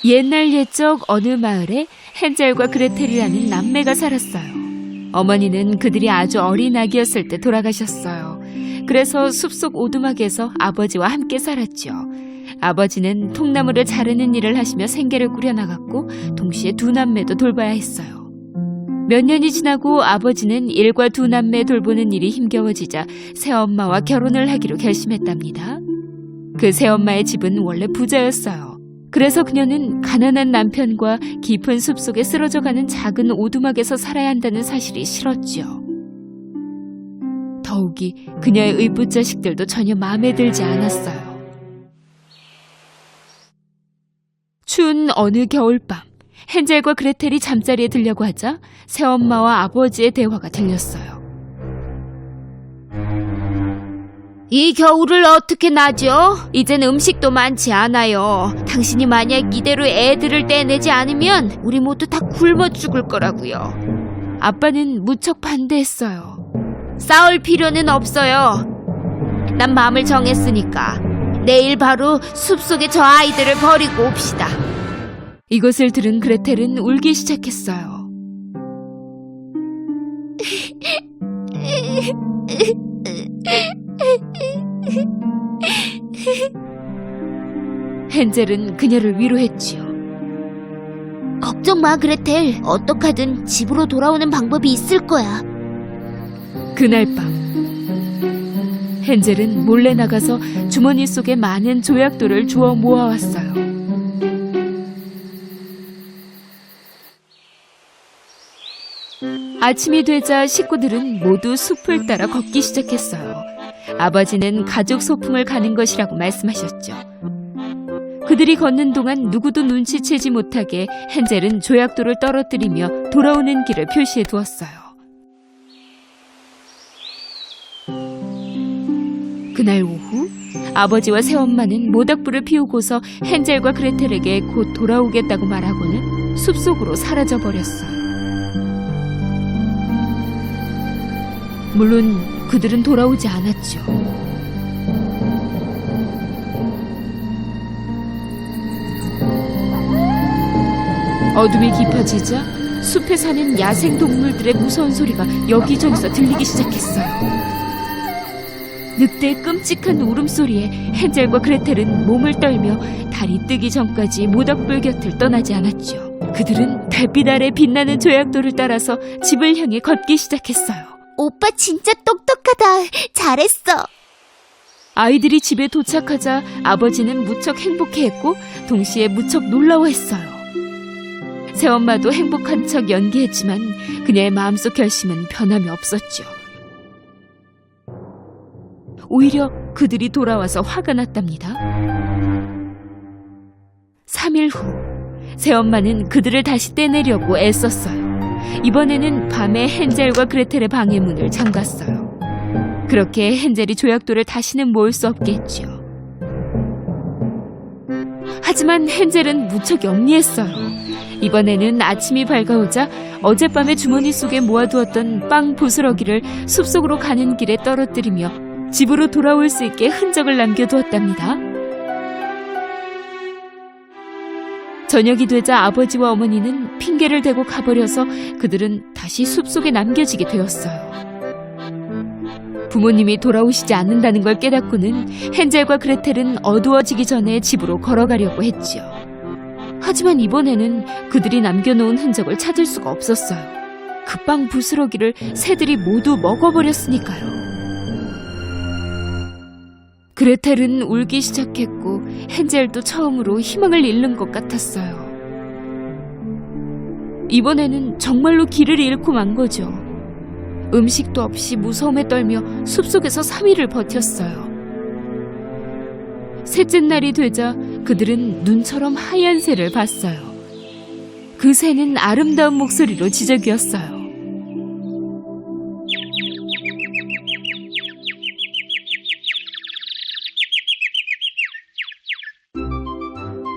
옛날 옛적 어느 마을에 헨젤과 그레텔이라는 남매가 살았어요. 어머니는 그들이 아주 어린 아기였을 때 돌아가셨어요. 그래서 숲속 오두막에서 아버지와 함께 살았죠. 아버지는 통나무를 자르는 일을 하시며 생계를 꾸려나갔고 동시에 두 남매도 돌봐야 했어요. 몇 년이 지나고 아버지는 일과 두 남매 돌보는 일이 힘겨워지자 새엄마와 결혼을 하기로 결심했답니다. 그 새엄마의 집은 원래 부자였어요. 그래서 그녀는 가난한 남편과 깊은 숲속에 쓰러져가는 작은 오두막에서 살아야 한다는 사실이 싫었죠. 더욱이 그녀의 의붓 자식들도 전혀 마음에 들지 않았어요. 추운 어느 겨울밤, 헨젤과 그레텔이 잠자리에 들려고 하자 새엄마와 아버지의 대화가 들렸어요. 이 겨울을 어떻게 나죠? 이젠 음식도 많지 않아요. 당신이 만약 이대로 애들을 떼내지 않으면 우리 모두 다 굶어 죽을 거라고요. 아빠는 무척 반대했어요. 싸울 필요는 없어요. 난 마음을 정했으니까 내일 바로 숲속에 저 아이들을 버리고 옵시다. 이것을 들은 그레텔은 울기 시작했어요. 헨젤은 그녀를 위로했지요. 걱정 마, 그레텔. 어떡하든 집으로 돌아오는 방법이 있을 거야. 그날 밤 헨젤은 몰래 나가서 주머니 속에 많은 조약돌을 주워 모아왔어요. 아침이 되자 식구들은 모두 숲을 따라 걷기 시작했어요. 아버지는 가족 소풍을 가는 것이라고 말씀하셨죠. 그들이 걷는 동안 누구도 눈치채지 못하게 헨젤은 조약돌을 떨어뜨리며 돌아오는 길을 표시해 두었어요. 그날 오후 아버지와 새엄마는 모닥불을 피우고서 헨젤과 그레텔에게 곧 돌아오겠다고 말하고는 숲속으로 사라져버렸어요. 물론 그들은 돌아오지 않았죠. 어둠이 깊어지자 숲에 사는 야생동물들의 무서운 소리가 여기저기서 들리기 시작했어요. 늑대의 끔찍한 울음소리에 헨젤과 그레텔은 몸을 떨며 달이 뜨기 전까지 모닥불 곁을 떠나지 않았죠. 그들은 달빛 아래 빛나는 조약돌을 따라서 집을 향해 걷기 시작했어요. 오빠 진짜 똑똑하다. 잘했어. 아이들이 집에 도착하자 아버지는 무척 행복해했고 동시에 무척 놀라워했어요. 새엄마도 행복한 척 연기했지만 그녀의 마음속 결심은 변함이 없었죠. 오히려 그들이 돌아와서 화가 났답니다. 3일 후 새엄마는 그들을 다시 떼내려고 애썼어요. 이번에는 밤에 헨젤과 그레텔의 방의 문을 잠갔어요. 그렇게 헨젤이 조약돌을 다시는 모을 수 없게 했죠. 하지만 헨젤은 무척 영리했어요. 이번에는 아침이 밝아오자 어젯밤에 주머니 속에 모아두었던 빵 부스러기를 숲속으로 가는 길에 떨어뜨리며 집으로 돌아올 수 있게 흔적을 남겨두었답니다. 저녁이 되자 아버지와 어머니는 핑계를 대고 가버려서 그들은 다시 숲속에 남겨지게 되었어요. 부모님이 돌아오시지 않는다는 걸 깨닫고는 헨젤과 그레텔은 어두워지기 전에 집으로 걸어가려고 했지요. 하지만 이번에는 그들이 남겨놓은 흔적을 찾을 수가 없었어요. 그 빵 부스러기를 새들이 모두 먹어버렸으니까요. 그레텔은 울기 시작했고 헨젤도 처음으로 희망을 잃는 것 같았어요. 이번에는 정말로 길을 잃고 만 거죠. 음식도 없이 무서움에 떨며 숲속에서 3일을 버텼어요. 셋째 날이 되자 그들은 눈처럼 하얀 새를 봤어요. 그 새는 아름다운 목소리로 지저귀었어요.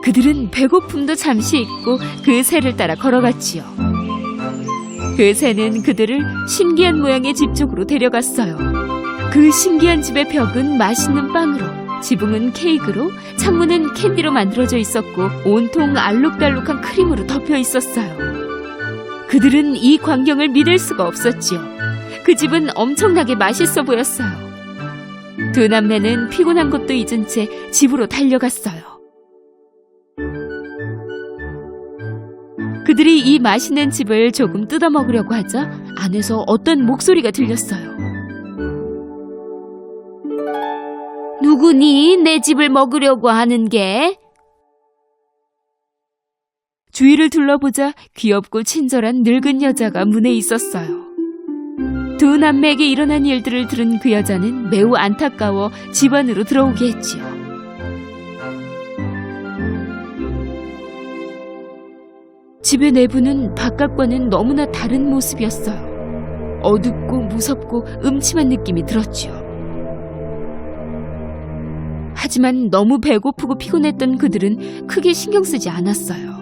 그들은 배고픔도 잠시 잊고 그 새를 따라 걸어갔지요. 그 새는 그들을 신기한 모양의 집 쪽으로 데려갔어요. 그 신기한 집의 벽은 맛있는 빵으로, 지붕은 케이크로, 창문은 캔디로 만들어져 있었고 온통 알록달록한 크림으로 덮여 있었어요. 그들은 이 광경을 믿을 수가 없었지요. 그 집은 엄청나게 맛있어 보였어요. 두 남매는 피곤한 것도 잊은 채 집으로 달려갔어요. 그들이 이 맛있는 집을 조금 뜯어 먹으려고 하자 안에서 어떤 목소리가 들렸어요. 누구니 내 집을 먹으려고 하는 게? 주위를 둘러보자 귀엽고 친절한 늙은 여자가 문에 있었어요. 두 남매에게 일어난 일들을 들은 그 여자는 매우 안타까워 집 안으로 들어오게 했지요. 집의 내부는 바깥과는 너무나 다른 모습이었어요. 어둡고 무섭고 음침한 느낌이 들었지요. 하지만 너무 배고프고 피곤했던 그들은 크게 신경 쓰지 않았어요.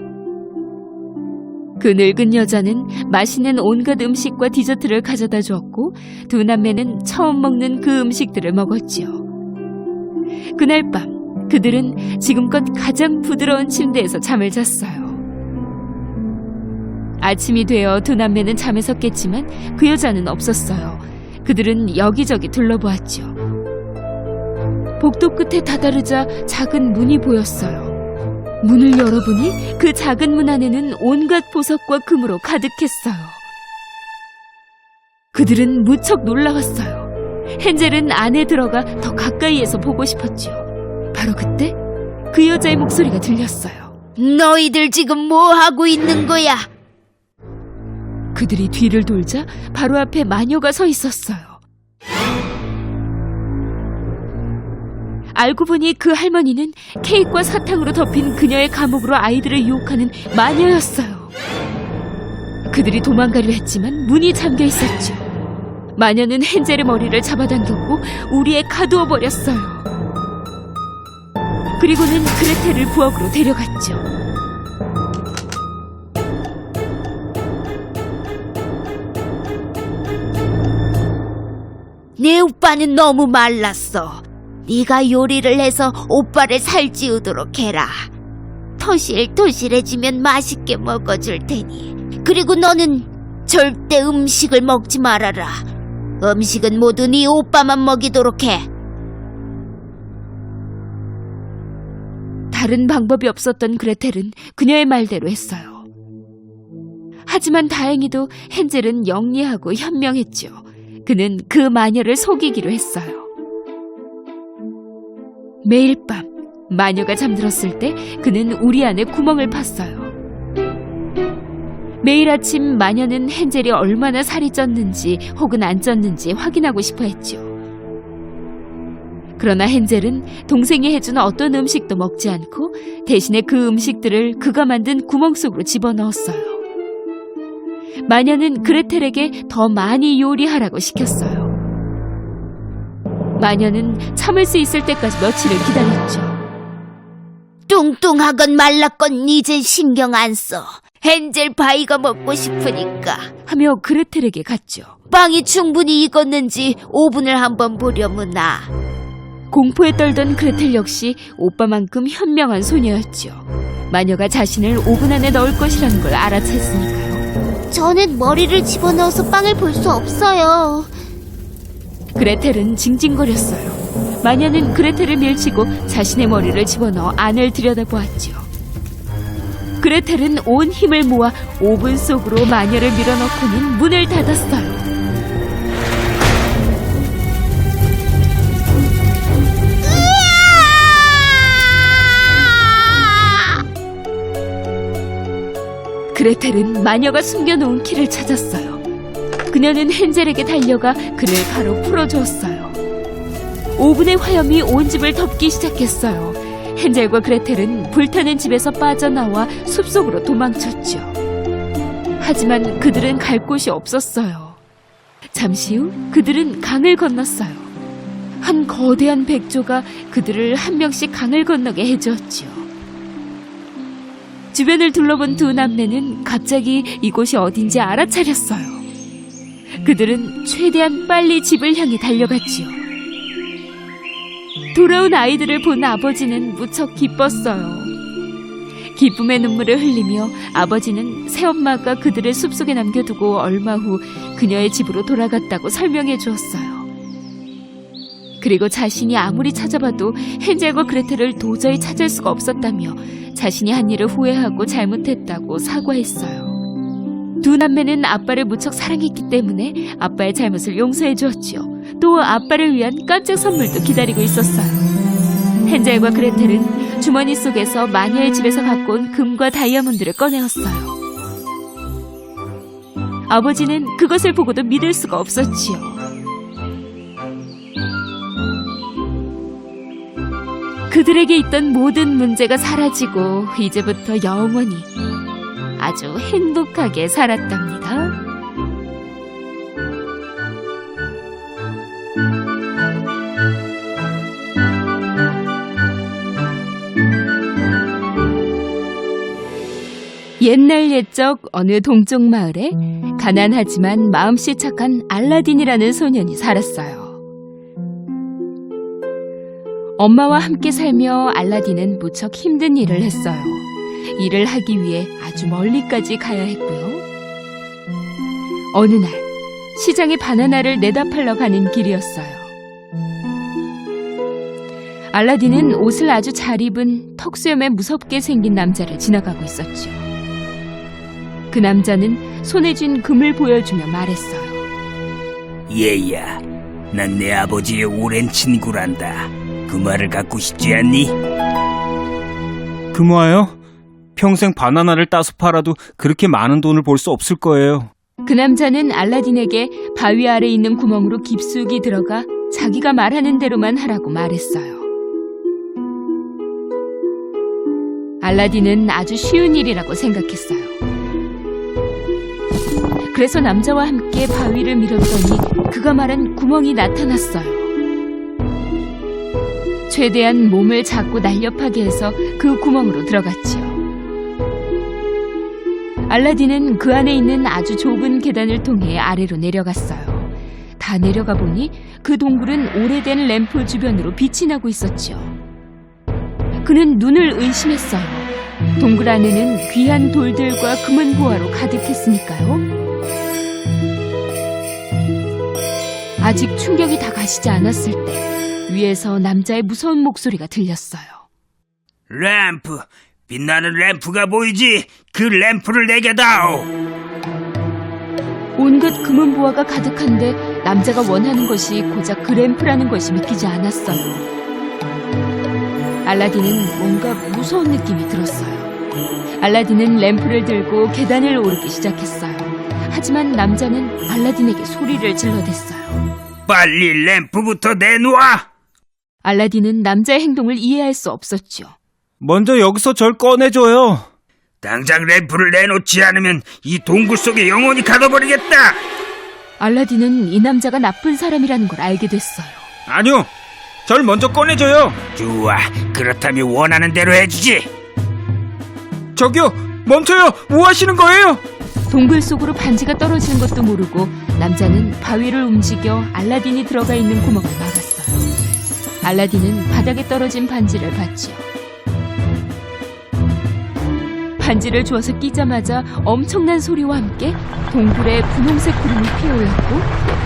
그 늙은 여자는 맛있는 온갖 음식과 디저트를 가져다 주었고 두 남매는 처음 먹는 그 음식들을 먹었지요. 그날 밤 그들은 지금껏 가장 부드러운 침대에서 잠을 잤어요. 아침이 되어 두 남매는 잠에서 깼지만 그 여자는 없었어요. 그들은 여기저기 둘러보았지요. 복도 끝에 다다르자 작은 문이 보였어요. 문을 열어보니 그 작은 문 안에는 온갖 보석과 금으로 가득했어요. 그들은 무척 놀라웠어요. 헨젤은 안에 들어가 더 가까이에서 보고 싶었지요. 바로 그때 그 여자의 목소리가 들렸어요. 너희들 지금 뭐 하고 있는 거야? 그들이 뒤를 돌자 바로 앞에 마녀가 서 있었어요. 알고 보니 그 할머니는 케이크와 사탕으로 덮인 그녀의 감옥으로 아이들을 유혹하는 마녀였어요. 그들이 도망가려 했지만 문이 잠겨 있었죠. 마녀는 헨젤의 머리를 잡아당겼고 우리에 가두어 버렸어요. 그리고는 그레텔을 부엌으로 데려갔죠. 내 오빠는 너무 말랐어. 네가 요리를 해서 오빠를 살찌우도록 해라. 토실토실해지면 맛있게 먹어줄 테니. 그리고 너는 절대 음식을 먹지 말아라. 음식은 모두 네 오빠만 먹이도록 해. 다른 방법이 없었던 그레텔은 그녀의 말대로 했어요. 하지만 다행히도 헨젤은 영리하고 현명했죠. 그는 그 마녀를 속이기로 했어요. 매일 밤 마녀가 잠들었을 때 그는 우리 안에 구멍을 팠어요. 매일 아침 마녀는 헨젤이 얼마나 살이 쪘는지 혹은 안 쪘는지 확인하고 싶어 했죠. 그러나 헨젤은 동생이 해준 어떤 음식도 먹지 않고 대신에 그 음식들을 그가 만든 구멍 속으로 집어넣었어요. 마녀는 그레텔에게 더 많이 요리하라고 시켰어요. 마녀는 참을 수 있을 때까지 며칠을 기다렸죠. 뚱뚱하건 말랐건 이젠 신경 안 써. 헨젤 파이가 먹고 싶으니까. 하며 그레텔에게 갔죠. 빵이 충분히 익었는지 오븐을 한번 보려무나. 공포에 떨던 그레텔 역시 오빠만큼 현명한 소녀였죠. 마녀가 자신을 오븐 안에 넣을 것이라는 걸 알아챘으니까요. 저는 머리를 집어넣어서 빵을 볼 수 없어요. 그레텔은 징징거렸어요. 마녀는 그레텔을 밀치고 자신의 머리를 집어넣어 안을 들여다보았지요. 그레텔은 온 힘을 모아 오븐 속으로 마녀를 밀어넣고는 문을 닫았어요. 그레텔은 마녀가 숨겨놓은 키를 찾았어요. 그녀는 헨젤에게 달려가 그를 바로 풀어주었어요. 오븐의 화염이 온 집을 덮기 시작했어요. 헨젤과 그레텔은 불타는 집에서 빠져나와 숲속으로 도망쳤죠. 하지만 그들은 갈 곳이 없었어요. 잠시 후 그들은 강을 건넜어요. 한 거대한 백조가 그들을 한 명씩 강을 건너게 해주었지요. 주변을 둘러본 두 남매는 갑자기 이곳이 어딘지 알아차렸어요. 그들은 최대한 빨리 집을 향해 달려갔지요. 돌아온 아이들을 본 아버지는 무척 기뻤어요. 기쁨의 눈물을 흘리며 아버지는 새엄마가 그들을 숲속에 남겨두고 얼마 후 그녀의 집으로 돌아갔다고 설명해 주었어요. 그리고 자신이 아무리 찾아봐도 헨젤과 그레텔을 도저히 찾을 수가 없었다며 자신이 한 일을 후회하고 잘못했다고 사과했어요. 두 남매는 아빠를 무척 사랑했기 때문에 아빠의 잘못을 용서해 주었지요. 또 아빠를 위한 깜짝 선물도 기다리고 있었어요. 헨젤과 그레텔은 주머니 속에서 마녀의 집에서 갖고 온 금과 다이아몬드를 꺼내었어요. 아버지는 그것을 보고도 믿을 수가 없었지요. 그들에게 있던 모든 문제가 사라지고 이제부터 영원히 아주 행복하게 살았답니다. 옛날 옛적 어느 동쪽 마을에 가난하지만 마음씨 착한 알라딘이라는 소년이 살았어요. 엄마와 함께 살며 알라딘은 무척 힘든 일을 했어요. 일을 하기 위해 아주 멀리까지 가야 했고요. 어느 날 시장에 바나나를 내다 팔러 가는 길이었어요. 알라딘은 옷을 아주 잘 입은 턱수염에 무섭게 생긴 남자를 지나가고 있었죠. 그 남자는 손에 쥔 금을 보여주며 말했어요. 얘야, 난 내 아버지의 오랜 친구란다. 금화를 갖고 싶지 않니? 금화요? 평생 바나나를 따서 팔아도 그렇게 많은 돈을 벌 수 없을 거예요. 그 남자는 알라딘에게 바위 아래 있는 구멍으로 깊숙이 들어가 자기가 말하는 대로만 하라고 말했어요. 알라딘은 아주 쉬운 일이라고 생각했어요. 그래서 남자와 함께 바위를 밀었더니 그가 말한 구멍이 나타났어요. 최대한 몸을 작고 날렵하게 해서 그 구멍으로 들어갔지요. 알라딘은 그 안에 있는 아주 좁은 계단을 통해 아래로 내려갔어요. 다 내려가 보니 그 동굴은 오래된 램프 주변으로 빛이 나고 있었지요. 그는 눈을 의심했어요. 동굴 안에는 귀한 돌들과 금은 보화로 가득했으니까요. 아직 충격이 다 가시지 않았을 때 위에서 남자의 무서운 목소리가 들렸어요. 램프, 빛나는 램프가 보이지? 그 램프를 내게 다오. 온갖 금은 보화가 가득한데 남자가 원하는 것이 고작 그 램프라는 것이 믿기지 않았어요. 알라딘은 뭔가 무서운 느낌이 들었어요. 알라딘은 램프를 들고 계단을 오르기 시작했어요. 하지만 남자는 알라딘에게 소리를 질러댔어요. 빨리 램프부터 내놓아! 알라딘은 남자의 행동을 이해할 수 없었죠. 먼저 여기서 절 꺼내줘요. 당장 램프를 내놓지 않으면 이 동굴 속에 영원히 가둬버리겠다! 알라딘은 이 남자가 나쁜 사람이라는 걸 알게 됐어요. 아니요, 절 먼저 꺼내줘요. 좋아, 그렇다면 원하는 대로 해주지! 저기요, 멈춰요. 뭐 하시는 거예요? 동굴 속으로 반지가 떨어지는 것도 모르고 남자는 바위를 움직여 알라딘이 들어가 있는 구멍을 막았어요. 알라딘은 바닥에 떨어진 반지를 봤지요. 반지를 주워서 끼자마자 엄청난 소리와 함께 동굴에 분홍색 구름이 피어올랐고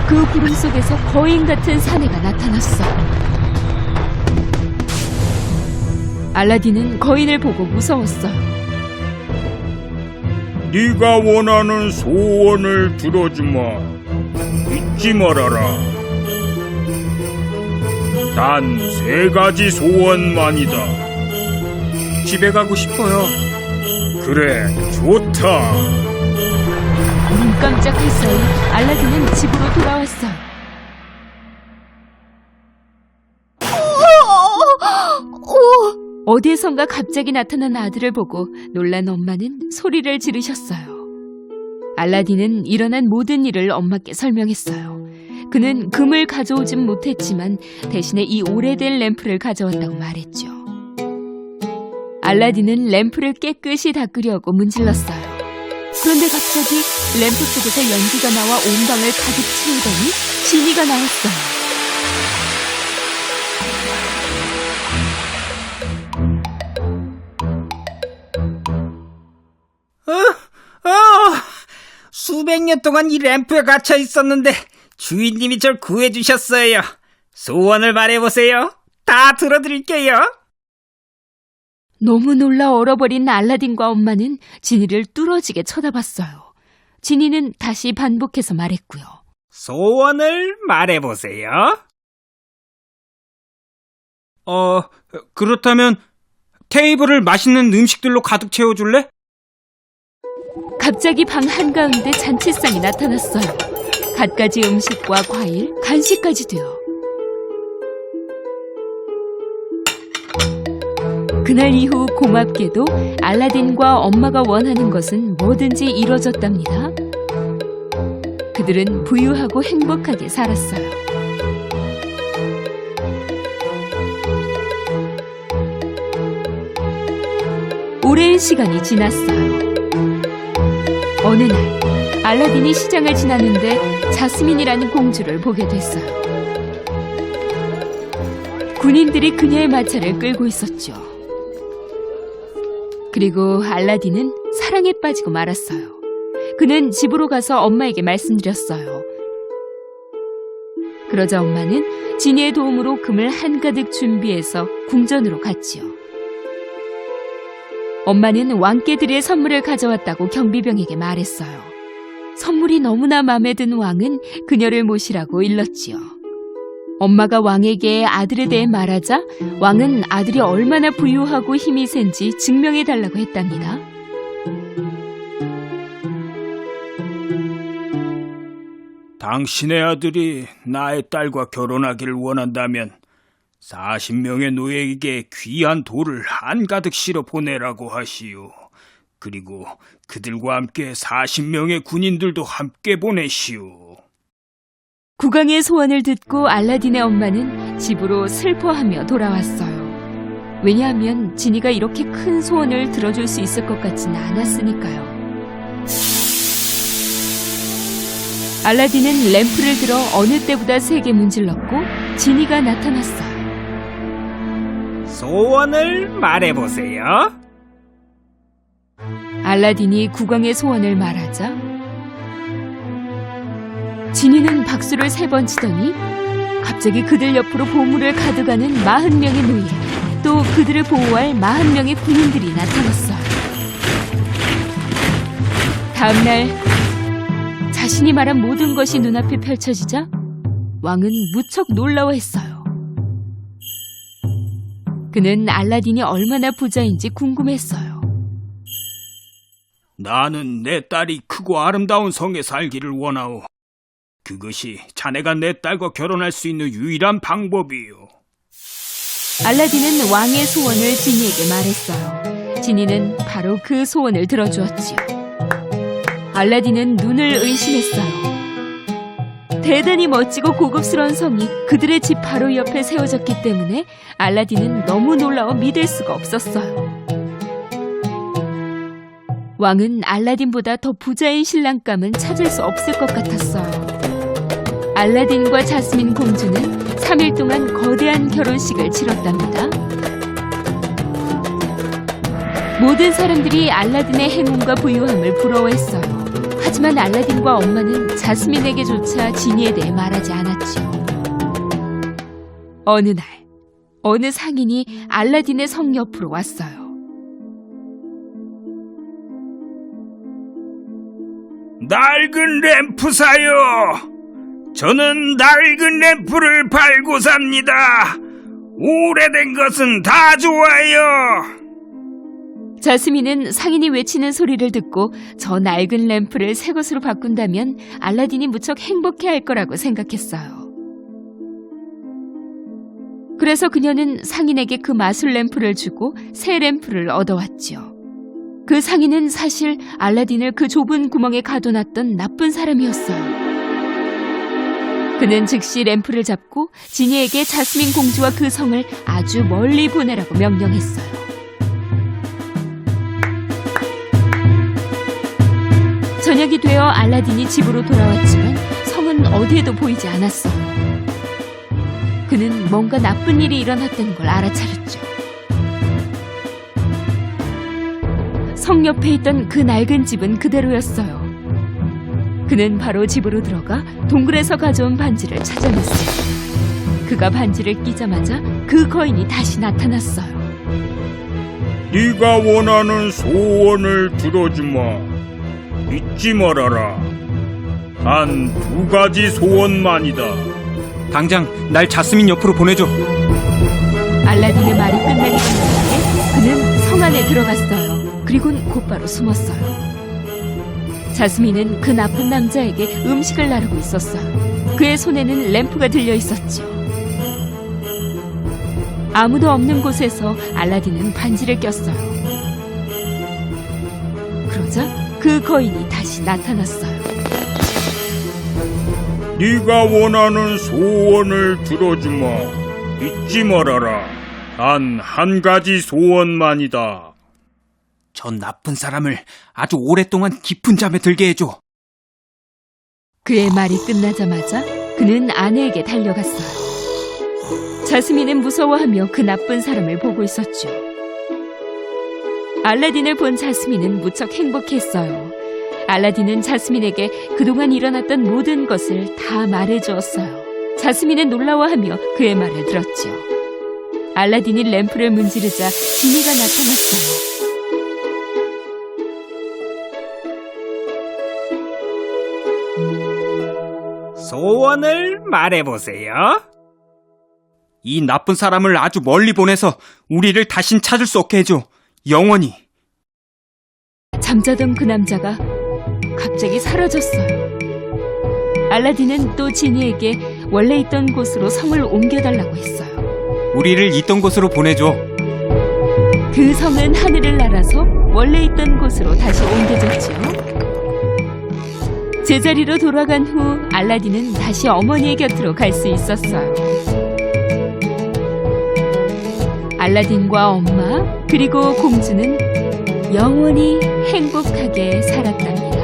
그 구름 속에서 거인 같은 사내가 나타났어요. 알라딘은 거인을 보고 무서웠어요. 네가 원하는 소원을 들어주마. 잊지 말아라. 단 3가지 소원만이다. 집에 가고 싶어요. 그래, 좋다. 눈 깜짝할 사이 알라딘은 집으로 돌아왔어요. 어디에선가 갑자기 나타난 아들을 보고 놀란 엄마는 소리를 지르셨어요. 알라딘은 일어난 모든 일을 엄마께 설명했어요. 그는 금을 가져오진 못했지만 대신에 이 오래된 램프를 가져왔다고 말했죠. 알라딘은 램프를 깨끗이 닦으려고 문질렀어요. 그런데 갑자기 램프 속에서 연기가 나와 온 방을 가득 채우더니 지니가 나왔어요. 수백 년 동안 이 램프에 갇혀 있었는데 주인님이 절 구해주셨어요. 소원을 말해보세요. 다 들어드릴게요. 너무 놀라 얼어버린 알라딘과 엄마는 지니를 뚫어지게 쳐다봤어요. 지니는 다시 반복해서 말했고요. 소원을 말해보세요. 그렇다면 테이블을 맛있는 음식들로 가득 채워줄래? 갑자기 방 한가운데 잔치상이 나타났어요. 갖가지 음식과 과일, 간식까지도요. 그날 이후 고맙게도 알라딘과 엄마가 원하는 것은 뭐든지 이뤄졌답니다. 그들은 부유하고 행복하게 살았어요. 오랜 시간이 지났어요. 어느 날 알라딘이 시장을 지났는데 자스민이라는 공주를 보게 됐어요. 군인들이 그녀의 마차를 끌고 있었죠. 그리고 알라딘은 사랑에 빠지고 말았어요. 그는 집으로 가서 엄마에게 말씀드렸어요. 그러자 엄마는 지니의 도움으로 금을 한가득 준비해서 궁전으로 갔지요. 엄마는 왕께 드릴 선물을 가져왔다고 경비병에게 말했어요. 선물이 너무나 마음에 든 왕은 그녀를 모시라고 일렀지요. 엄마가 왕에게 아들에 대해 말하자 왕은 아들이 얼마나 부유하고 힘이 센지 증명해달라고 했답니다. 당신의 아들이 나의 딸과 결혼하기를 원한다면 40명의 노예에게 귀한 돌을 한가득 실어 보내라고 하시오. 그리고 그들과 함께 40명의 군인들도 함께 보내시오. 국왕의 소원을 듣고 알라딘의 엄마는 집으로 슬퍼하며 돌아왔어요. 왜냐하면 지니가 이렇게 큰 소원을 들어줄 수 있을 것 같지는 않았으니까요. 알라딘은 램프를 들어 어느 때보다 세게 문질렀고 지니가 나타났어요. 소원을 말해보세요. 알라딘이 국왕의 소원을 말하자 지니는 박수를 3번 치더니 갑자기 그들 옆으로 보물을 가져가는 40명의 노예, 또 그들을 보호할 40명의 군인들이 나타났어요. 다음날 자신이 말한 모든 것이 눈앞에 펼쳐지자 왕은 무척 놀라워했어요. 그는 알라딘이 얼마나 부자인지 궁금했어요. 나는 내 딸이 크고 아름다운 성에 살기를 원하오. 그것이 자네가 내 딸과 결혼할 수 있는 유일한 방법이요. 알라딘은 왕의 소원을 지니에게 말했어요. 지니는 바로 그 소원을 들어주었지요. 알라딘은 눈을 의심했어요. 대단히 멋지고 고급스러운 성이 그들의 집 바로 옆에 세워졌기 때문에 알라딘은 너무 놀라워 믿을 수가 없었어요. 왕은 알라딘보다 더 부자인 신랑감은 찾을 수 없을 것 같았어요. 알라딘과 자스민 공주는 3일 동안 거대한 결혼식을 치렀답니다. 모든 사람들이 알라딘의 행운과 부유함을 부러워했어요. 하지만 알라딘과 엄마는 자스민에게조차 지니에 대해 말하지 않았죠. 어느 날, 어느 상인이 알라딘의 성 옆으로 왔어요. 낡은 램프사요. 저는 낡은 램프를 팔고 삽니다. 오래된 것은 다 좋아요. 자스민은 상인이 외치는 소리를 듣고 저 낡은 램프를 새 것으로 바꾼다면 알라딘이 무척 행복해할 거라고 생각했어요. 그래서 그녀는 상인에게 그 마술 램프를 주고 새 램프를 얻어왔지요. 그 상인은 사실 알라딘을 그 좁은 구멍에 가둬놨던 나쁜 사람이었어요. 그는 즉시 램프를 잡고 지니에게 자스민 공주와 그 성을 아주 멀리 보내라고 명령했어요. 저녁이 되어 알라딘이 집으로 돌아왔지만 성은 어디에도 보이지 않았어요. 그는 뭔가 나쁜 일이 일어났다는 걸 알아차렸죠. 성 옆에 있던 그 낡은 집은 그대로였어요. 그는 바로 집으로 들어가 동굴에서 가져온 반지를 찾아냈어요. 그가 반지를 끼자마자 그 거인이 다시 나타났어요. 네가 원하는 소원을 들어주마. 잊지 말아라. 단 2가지 소원만이다. 당장 날 자스민 옆으로 보내줘. 알라딘의 말이 끝나기 전에 그는 성 안에 들어갔어요. 그리곤 곧바로 숨었어요. 자스민은 그 나쁜 남자에게 음식을 나르고 있었어요. 그의 손에는 램프가 들려 있었죠. 아무도 없는 곳에서 알라딘은 반지를 꼈어요. 그러자 그 거인이 다시 나타났어요. 네가 원하는 소원을 들어주마. 잊지 말아라. 단 1가지 소원만이다. 전 나쁜 사람을 아주 오랫동안 깊은 잠에 들게 해줘. 그의 말이 끝나자마자 그는 아내에게 달려갔어요. 자스민은 무서워하며 그 나쁜 사람을 보고 있었죠. 알라딘을 본 자스민은 무척 행복했어요. 알라딘은 자스민에게 그동안 일어났던 모든 것을 다 말해주었어요. 자스민은 놀라워하며 그의 말을 들었죠. 알라딘이 램프를 문지르자 지니가 나타났어요. 소원을 말해보세요. 이 나쁜 사람을 아주 멀리 보내서 우리를 다신 찾을 수 없게 해줘. 영원히. 잠자던 그 남자가 갑자기 사라졌어요. 알라딘은 또 지니에게 원래 있던 곳으로 성을 옮겨달라고 했어요. 우리를 있던 곳으로 보내줘. 그 성은 하늘을 날아서 원래 있던 곳으로 다시 옮겨졌지요. 제자리로 돌아간 후 알라딘은 다시 어머니의 곁으로 갈 수 있었어요. 알라딘과 엄마 그리고 공주는 영원히 행복하게 살았답니다.